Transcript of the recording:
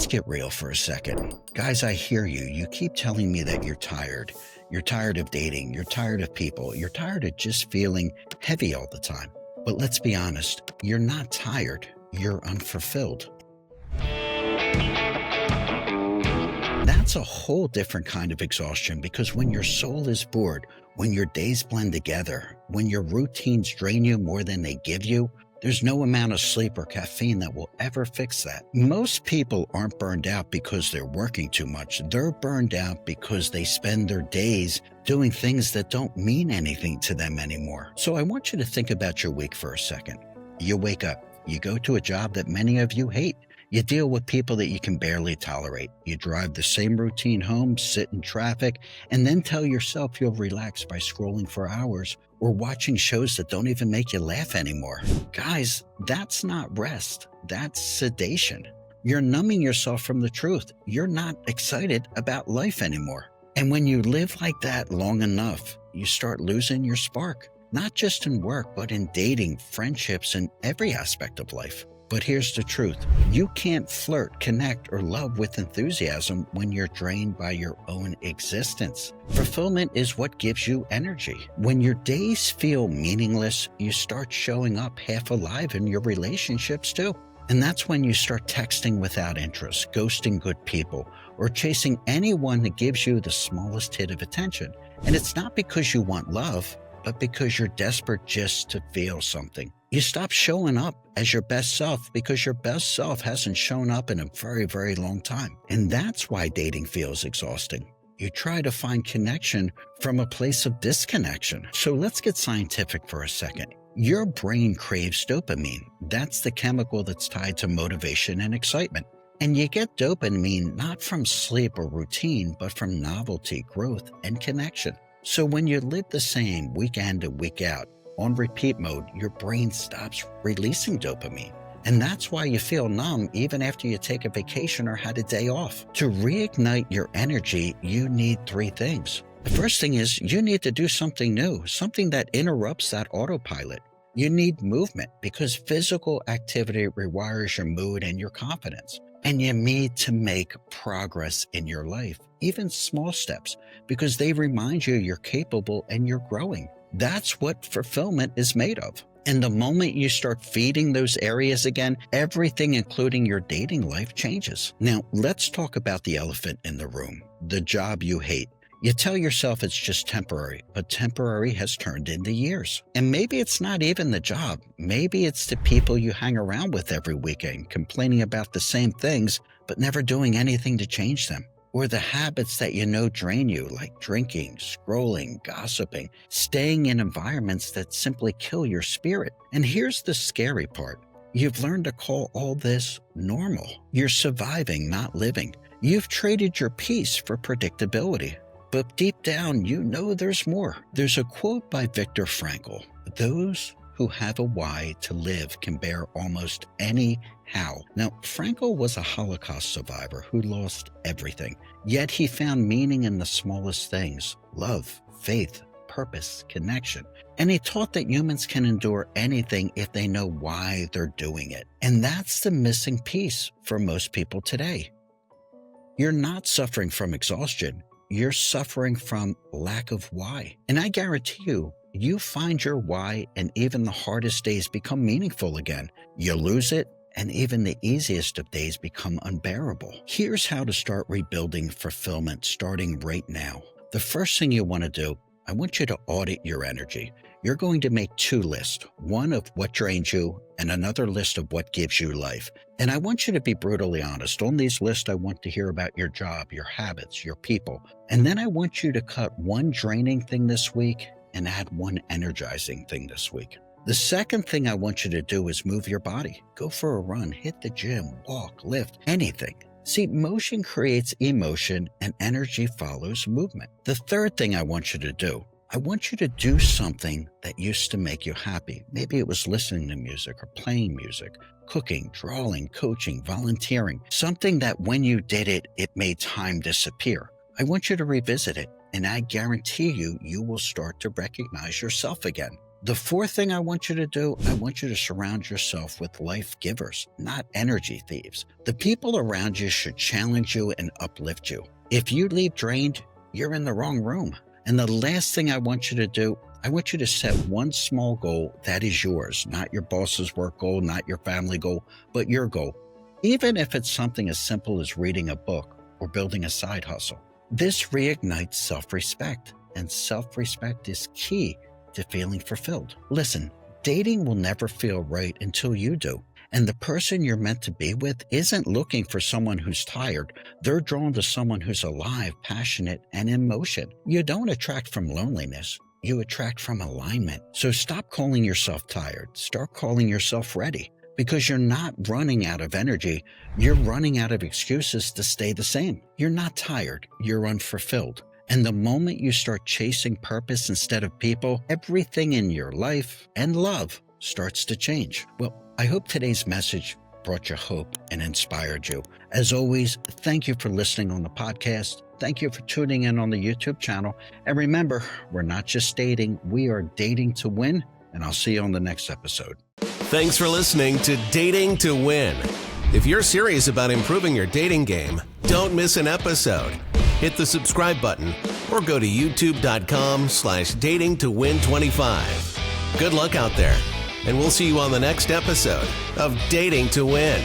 Let's get real for a second. Guys, I hear you. You keep telling me that you're tired. You're tired of dating. You're tired of people. You're tired of just feeling heavy all the time. But let's be honest, you're not tired. You're unfulfilled. That's a whole different kind of exhaustion, because when your soul is bored, when your days blend together, when your routines drain you more than they give you, there's no amount of sleep or caffeine that will ever fix that. Most people aren't burned out because they're working too much. They're burned out because they spend their days doing things that don't mean anything to them anymore. So I want you to think about your week for a second. You wake up, you go to a job that many of you hate. You deal with people that you can barely tolerate. You drive the same routine home, sit in traffic, and then tell yourself you'll relax by scrolling for hours or watching shows that don't even make you laugh anymore. Guys, that's not rest. That's sedation. You're numbing yourself from the truth. You're not excited about life anymore. And when you live like that long enough, you start losing your spark, not just in work, but in dating, friendships, and every aspect of life. But here's the truth. You can't flirt, connect, or love with enthusiasm when you're drained by your own existence. Fulfillment is what gives you energy. When your days feel meaningless, you start showing up half alive in your relationships too. And that's when you start texting without interest, ghosting good people, or chasing anyone that gives you the smallest hit of attention. And it's not because you want love, but because you're desperate just to feel something. You stop showing up as your best self because your best self hasn't shown up in a very, very long time. And that's why dating feels exhausting. You try to find connection from a place of disconnection. So let's get scientific for a second. Your brain craves dopamine. That's the chemical that's tied to motivation and excitement. And you get dopamine not from sleep or routine, but from novelty, growth, and connection. So when you live the same week in to week out, on repeat mode, your brain stops releasing dopamine. And that's why you feel numb even after you take a vacation or had a day off. To reignite your energy, you need three things. The first thing is you need to do something new, something that interrupts that autopilot. You need movement because physical activity rewires your mood and your confidence. And you need to make progress in your life, even small steps, because they remind you you're capable and you're growing. That's what fulfillment is made of. And the moment you start feeding those areas again, everything, including your dating life, changes. Now, let's talk about the elephant in the room, the job you hate. You tell yourself it's just temporary, but temporary has turned into years. And maybe it's not even the job. Maybe it's the people you hang around with every weekend, complaining about the same things, but never doing anything to change them. Or the habits that you know drain you, like drinking, scrolling, gossiping, staying in environments that simply kill your spirit. And here's the scary part. You've learned to call all this normal. You're surviving, not living. You've traded your peace for predictability. But deep down, you know there's more. There's a quote by Viktor Frankl. Those who have a why to live can bear almost any how. Now, Frankl was a Holocaust survivor who lost everything. Yet he found meaning in the smallest things: love, faith, purpose, connection. And he taught that humans can endure anything if they know why they're doing it. And that's the missing piece for most people today. You're not suffering from exhaustion. You're suffering from lack of why. And I guarantee you find your why, and even the hardest days become meaningful again. You lose it, and even the easiest of days become unbearable. Here's how to start rebuilding fulfillment starting right now. The first thing you want to do, I want you to audit your energy. You're going to make two lists, one of what drains you and another list of what gives you life. And I want you to be brutally honest. On these lists, I want to hear about your job, your habits, your people. And then I want you to cut one draining thing this week and add one energizing thing this week. The second thing I want you to do is move your body. Go for a run, hit the gym, walk, lift, anything. See, motion creates emotion and energy follows movement. The third thing I want you to do, I want you to do something that used to make you happy. Maybe it was listening to music or playing music, cooking, drawing, coaching, volunteering. Something that when you did it, it made time disappear. I want you to revisit it, and I guarantee you will start to recognize yourself again. The fourth thing I want you to do, I want you to surround yourself with life givers, not energy thieves. The people around you should challenge you and uplift you. If you leave drained, you're in the wrong room. And the last thing I want you to do, I want you to set one small goal that is yours, not your boss's work goal, not your family goal, but your goal. Even if it's something as simple as reading a book or building a side hustle. This reignites self-respect, and self-respect is key to feeling fulfilled. Listen, dating will never feel right until you do. And the person you're meant to be with isn't looking for someone who's tired. They're drawn to someone who's alive, passionate, and in motion. You don't attract from loneliness. You attract from alignment. So stop calling yourself tired. Start calling yourself ready. Because you're not running out of energy. You're running out of excuses to stay the same. You're not tired. You're unfulfilled. And the moment you start chasing purpose instead of people, everything in your life and love starts to change. Well, I hope today's message brought you hope and inspired you. As always, thank you for listening on the podcast. Thank you for tuning in on the YouTube channel. And remember, we're not just dating, we are dating to win. And I'll see you on the next episode. Thanks for listening to Dating to Win. If you're serious about improving your dating game, don't miss an episode. Hit the subscribe button or go to youtube.com/datingtowin25. Good luck out there, and we'll see you on the next episode of Dating to Win.